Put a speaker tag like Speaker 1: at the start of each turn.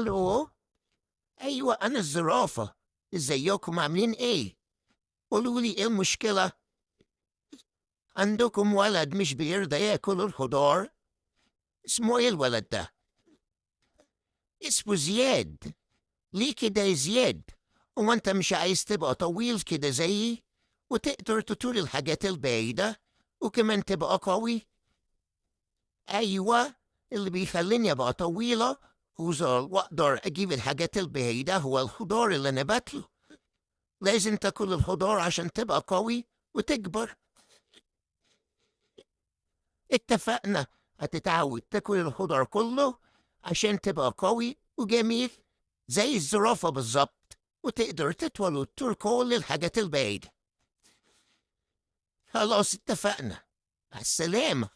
Speaker 1: الو. ايوه انا الزرافة. ازيكم عاملين ايه؟ قولوا لي ايه المشكلة؟ عندكم ولد مش بيرضى ياكل الخضار؟ اسمه ايه الولد ده؟ اسمه زياد. ليه كده يا زياد؟ هو انت مش عايز تبقى طويل كده زيي وتقدر تطول الحاجات البعيدة وكمان تبقى قوي؟ ايوه، اللي بيخليني ابقى طويلة واقدر اجيب الحاجات البعيدة هو الخضار اللي انا باكله. لازم تاكل الخضار عشان تبقى قوي وتكبر. اتفقنا. هتتعود تاكل الخضار كله عشان تبقى قوي وجميل زي الزرافة بالظبط، وتقدر تطول وتطول كل الحاجات البعيدة. خلاص اتفقنا. مع السلامة.